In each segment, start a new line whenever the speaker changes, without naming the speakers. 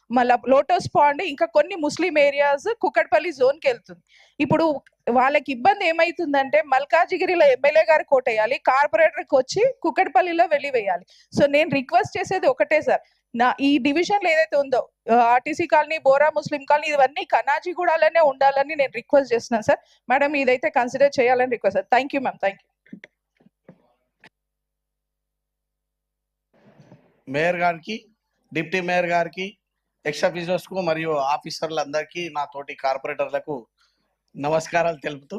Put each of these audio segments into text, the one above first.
మళ్ళీ lotus pond ఇంకా కొన్ని ముస్లిం ఏరియాస్ కుక్కట్పల్లి జోన్కి వెళ్తుంది. ఇప్పుడు వాళ్ళకి ఇబ్బంది ఏమైతుందంటే మల్కాజిగిరిలో ఎమ్మెల్యే గారు కోటేయాలి, కార్పొరేటర్కి వచ్చి కుక్కట్పల్లిలో వెళ్ళి వేయాలి. సో నేను రిక్వెస్ట్ చేసేది ఒకటే సార్, నా ఈ డివిజన్లు ఏదైతే ఉందో ఆర్టీసీ కాలనీ, బోరా ముస్లిం కాలనీ, ఇవన్నీ కనాజిగూడలోనే ఉండాలని నేను రిక్వెస్ట్ చేస్తున్నాను సార్. మేడం ఇదైతే కన్సిడర్ చేయాలని request sir. Thank you ma'am. Thank you.
Mayor గారికి, డిప్యూటీ మేయర్ గారికి, ఎక్స్ ఆఫీసర్స్కు మరియు ఆఫీసర్లందరికీ, నా తోటి కార్పొరేటర్లకు నమస్కారాలు తెలుపుతూ,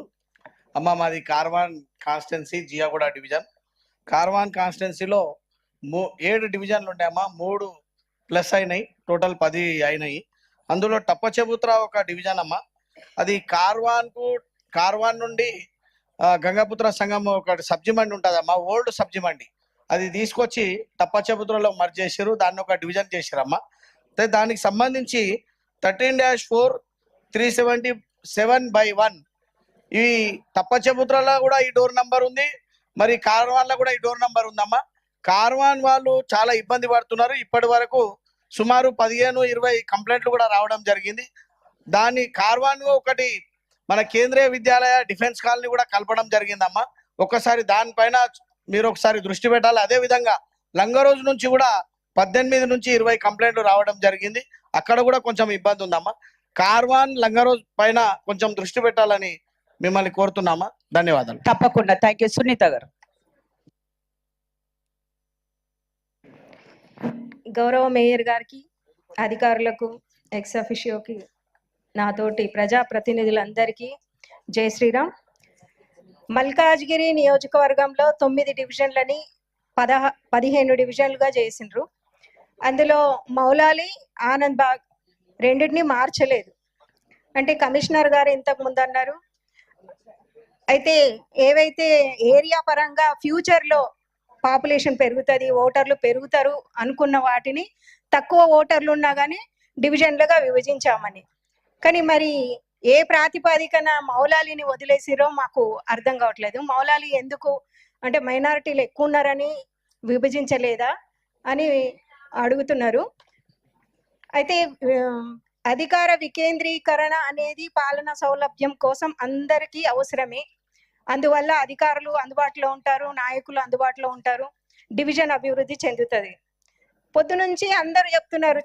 అమ్మ మాది కార్వాన్ కాన్స్టిట్యున్సీ, జియాగూడ డివిజన్. కార్వాన్ కాన్స్టిట్యున్సీలో 7 డివిజన్లు ఉంటాయమ్మా. 3 ప్లస్ అయినాయి, టోటల్ 10 అయినాయి. అందులో టప్పచెబుత్ర ఒక డివిజన్ అమ్మా. అది కార్వాన్ నుండి గంగాపుత్ర సంఘం ఒక సబ్జీ మండి ఉంటుందమ్మా, ఓల్డ్ సబ్జీ మండి. అది తీసుకొచ్చి టప్పచెబుత్రలో మర్జ్ చేశారు, దాన్ని ఒక డివిజన్ చేశారమ్మా. దానికి సంబంధించి 13-4 377/1 ఈ టప్పచెబుత్రలో కూడా ఈ డోర్ నంబర్ ఉంది, మరి కార్వాన్లో కూడా ఈ డోర్ నంబర్ ఉందమ్మా. కార్వాన్ వాళ్ళు చాలా ఇబ్బంది పడుతున్నారు. ఇప్పటి వరకు సుమారు 15-20 కంప్లైంట్లు కూడా రావడం జరిగింది. దాన్ని కార్వాన్ ఒకటి మన కేంద్రీయ విద్యాలయ డిఫెన్స్ కాలనీ కూడా కలపడం జరిగిందమ్మా. ఒక్కసారి దానిపైన మీరు ఒకసారి దృష్టి పెట్టాలి. అదే విధంగా లంగరోజు నుంచి కూడా 18-20 కంప్లైంట్లు రావడం జరిగింది. అక్కడ కూడా కొంచెం ఇబ్బంది ఉందమ్మా. కార్వాన్ లంగరోజు పైన కొంచెం దృష్టి పెట్టాలని మిమ్మల్ని కోరుతున్నామా. ధన్యవాదాలు.
తప్పకుండా. Thank you. సునీత గారు.
గౌరవ మేయర్ గారికి, అధికారులకు, ఎక్స్ అఫిషియోకి, నాతోటి ప్రజా ప్రతినిధులందరికీ జై శ్రీరామ్. మల్కాజ్గిరి నియోజకవర్గంలో 9 డివిజన్లని 15 డివిజన్లుగా చేసిండ్రు. అందులో మౌలాలి, ఆనంద్ బాగ్ రెండింటిని మార్చలేదు. అంటే కమిషనర్ గారు ఇంతకు ముందు అన్నారు. అయితే ఏవైతే ఏరియా పరంగా ఫ్యూచర్లో పాపులేషన్ పెరుగుతుంది, ఓటర్లు పెరుగుతారు అనుకున్న వాటిని తక్కువ ఓటర్లు ఉన్నా కానీ డివిజన్లుగా విభజించామని. కానీ మరి ఏ ప్రాతిపదికన మౌలాలిని వదిలేసిరో మాకు అర్థం కావట్లేదు. మౌలాలి ఎందుకు అంటే మైనారిటీలు ఎక్కువ ఉన్నారని విభజించలేదా అని అడుగుతున్నారు. అయితే అధికార వికేంద్రీకరణ అనేది పాలనా సౌలభ్యం కోసం అందరికీ అవసరమే. అందువల్ల అధికారులు అందుబాటులో ఉంటారు, నాయకులు అందుబాటులో ఉంటారు, డివిజన్ అభివృద్ధి చెందుతుంది. పొద్దునుంచి అందరూ చెప్తున్నారు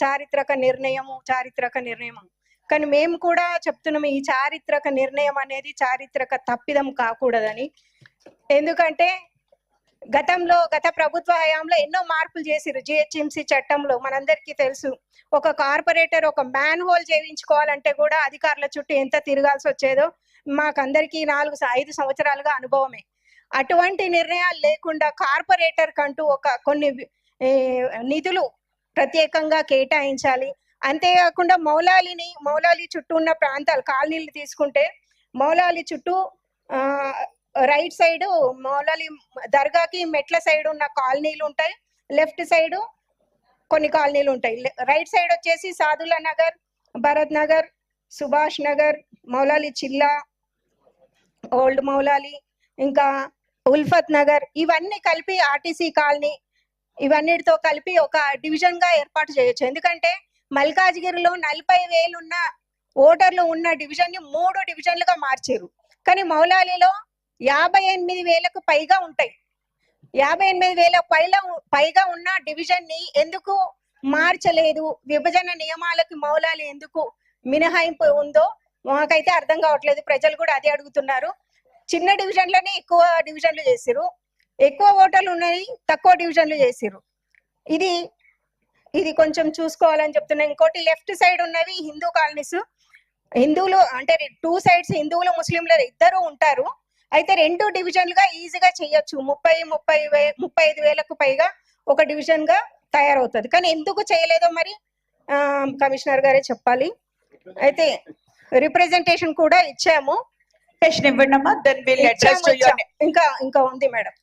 చారిత్రక నిర్ణయం. కానీ మేము కూడా చెప్తున్నాము ఈ చారిత్రక నిర్ణయం అనేది చారిత్రక తప్పిదం కాకూడదని. ఎందుకంటే గత ప్రభుత్వ హయాంలో ఎన్నో మార్పులు చేసిరు. జిహెచ్ఎంసీ చట్టంలో మనందరికీ తెలుసు, ఒక కార్పొరేటర్ ఒక మ్యాన్ హోల్ చేయించుకోవాలంటే కూడా అధికారుల చుట్టూ ఎంత తిరగాల్సి వచ్చేదో మాకందరికీ 4-5 సంవత్సరాలుగా అనుభవమే. అటువంటి నిర్ణయాలు లేకుండా కార్పొరేటర్ కంటూ కొన్ని నిధులు ప్రత్యేకంగా కేటాయించాలి. అంతేకాకుండా మౌలాలి చుట్టూ ఉన్న ప్రాంతాలు కాలనీలు తీసుకుంటే మౌలాలి చుట్టూ రైట్ సైడ్ మౌలాలి దర్గాకి మెట్ల సైడ్ ఉన్న కాలనీలు ఉంటాయి, లెఫ్ట్ సైడ్ కొన్ని కాలనీలు ఉంటాయి. రైట్ సైడ్ వచ్చేసి సాదుల్లా నగర్, భరత్ నగర్, సుభాష్ నగర్, మౌలాలి చిల్లా, ఓల్డ్ మౌలాలి, ఇంకా ఉల్ఫత్ నగర్, ఇవన్నీ కలిపి ఆర్టీసీ కాలనీ, ఇవన్నిటితో కలిపి ఒక డివిజన్ గా ఏర్పాటు చేయొచ్చు. ఎందుకంటే మల్కాజ్గిరిలో 40,000 ఉన్న ఓటర్లు ఉన్న డివిజన్ ని 3 డివిజన్లుగా మార్చారు. కానీ మౌలాలిలో 58,000కు పైగా ఉంటాయి. 58,000 పైగా ఉన్న డివిజన్ ని ఎందుకు మార్చలేదు? విభజన నియమాలకు మౌలాలి ఎందుకు మినహాయింపు ఉందో మాకైతే అర్థం కావట్లేదు. ప్రజలు కూడా అదే అడుగుతున్నారు. చిన్న డివిజన్లోనే ఎక్కువ డివిజన్లు చేసిరు, ఎక్కువ ఓటర్లు ఉన్నాయి, తక్కువ డివిజన్లు చేసిరు. ఇది కొంచెం చూసుకోవాలని చెప్తున్నా. ఇంకోటి లెఫ్ట్ సైడ్ ఉన్నవి హిందూ కాలనీస్. హిందువులు అంటే 2 సైడ్స్ హిందువులు ముస్లింలు ఇద్దరు ఉంటారు. అయితే 2 డివిజన్లుగా ఈజీగా చేయొచ్చు. 35,000కు పైగా ఒక డివిజన్ గా తయారవుతుంది. కానీ ఎందుకు చేయలేదో మరి కమిషనర్ గారే చెప్పాలి. అయితే రిప్రజెంటేషన్ కూడా ఇచ్చాము. ఇంకా ఉంది మేడం.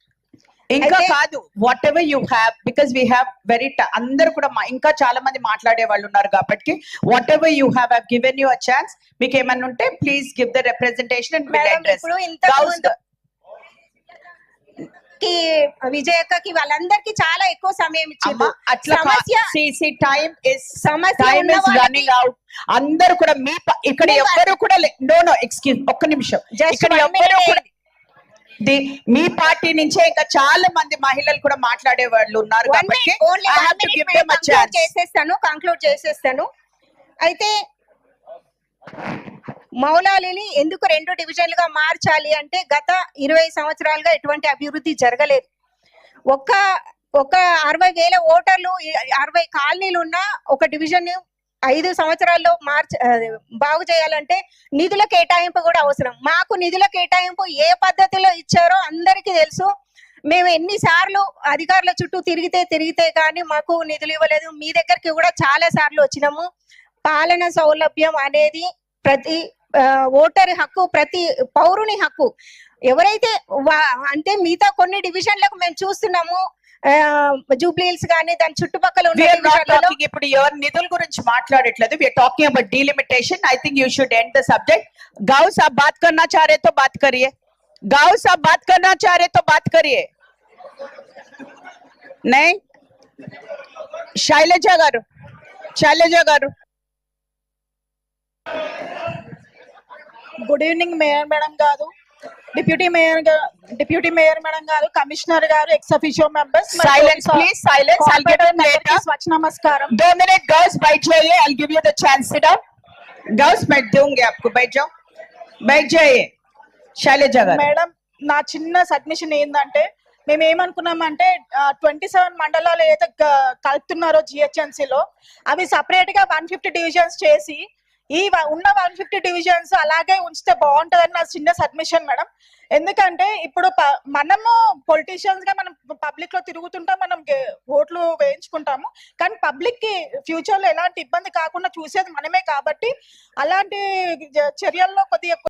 ఇంకా కాదు, what ever you have, because we have very అందరు కూడా ఇంకా చాలా మంది మాట్లాడే వాళ్ళు ఉన్నారు కాబట్టి what ever you have I given you a chance. మీకు ఏమన్నా ఉంటే please give the representation and will address.
కి విజయక్కకి వాళ్ళందరికీ చాలా ఎక్కువ సమయం
అమ్మా
ఇచ్చింది.
అట్లా
సమస్య
టైం ఇస్
సమస్య
టైం
ఉన్న
ఇస్
వాళ్ళకి
రన్నింగ్ అవుట్. అందరూ కూడా ఇక్కడ
మీ
ఎవ్వరు కూడా నో ఎక్స్క్యూజ్ ఒక్క నిమిషం.
Just
ఇక్కడ
1
ఎవ్వరు
minute
కూడా మీ పార్టీ నుంచే ఇంకా చాలా మంది మహిళలు కూడా మాట్లాడే వాళ్ళు ఉన్నారు కాబట్టి I have to give them a chance.
Conclude చేసేస్తాను. అయితే మౌలాలిని ఎందుకు 2 డివిజన్లుగా మార్చాలి అంటే గత 20 సంవత్సరాలుగా ఎటువంటి అభివృద్ధి జరగలేదు. ఒక 60,000 ఓటర్లు 60 కాలనీలు ఉన్న ఒక డివిజన్ 5 సంవత్సరాల్లో బాగు చేయాలంటే నిధుల కేటాయింపు కూడా అవసరం. మాకు నిధుల కేటాయింపు ఏ పద్ధతిలో ఇచ్చారో అందరికీ తెలుసు. మేము ఎన్నిసార్లు అధికారుల చుట్టూ తిరిగితే కానీ మాకు నిధులు ఇవ్వలేదు. మీ దగ్గరికి కూడా చాలా సార్లు వచ్చినాము. పాలన సౌలభ్యం అనేది ప్రతి ఓటరి హక్కు, ప్రతి పౌరుని హక్కు. ఎవరైతే అంటే మిగతా కొన్ని డివిజన్లకు మేము చూస్తున్నాము, జూబ్లీహిల్స్ కానీ దాని చుట్టుపక్కల ఉన్న
ఇప్పుడు ఎవరు నిధుల గురించి మాట్లాడట్లేదు. we are talking about delimitation. I think you should end the subject. गाँव साहब बात करना चाह रहे तो बात करिए. गाँव साहब बात करना चाह रहे तो बात करिए. नहीं शैलजा गारू.
గుడ్ ఈవినింగ్ మేయర్ మేడం గారు, డిప్యూటీ మేయర్ మేడం గారు, కమిషనర్ గారు, ex officio members.
Silence please, silence. I'll give it later.
నమస్కారం.
2 minutes girls बैठ जाइए. I'll give you the chance. Sit down. girls मैं दूंगी आपको. बैठ जाइए. शैलजा गारू.
మేడం నా చిన్న సబ్మిషన్ ఏంటంటే మేము ఏమనుకున్నామంటే 27 మండలాలు ఏదైతే కలుపుతున్నారో GHMC లో అవి సపరేట్ గా 150 డివిజన్స్ చేసి ఈ ఉన్న 150 డివిజన్స్ అలాగే ఉంచితే బాగుంటదని నా చిన్న సబ్మిషన్ మేడం. ఎందుకంటే ఇప్పుడు మనము పొలిటీషియన్స్ గా మనం పబ్లిక్ లో తిరుగుతుంటాం, మనం ఓట్లు వేయించుకుంటాము, కానీ పబ్లిక్ కి ఫ్యూచర్ లో ఎలాంటి ఇబ్బంది కాకుండా చూసేది మనమే కాబట్టి అలాంటి చర్యల్లో కొద్దిగా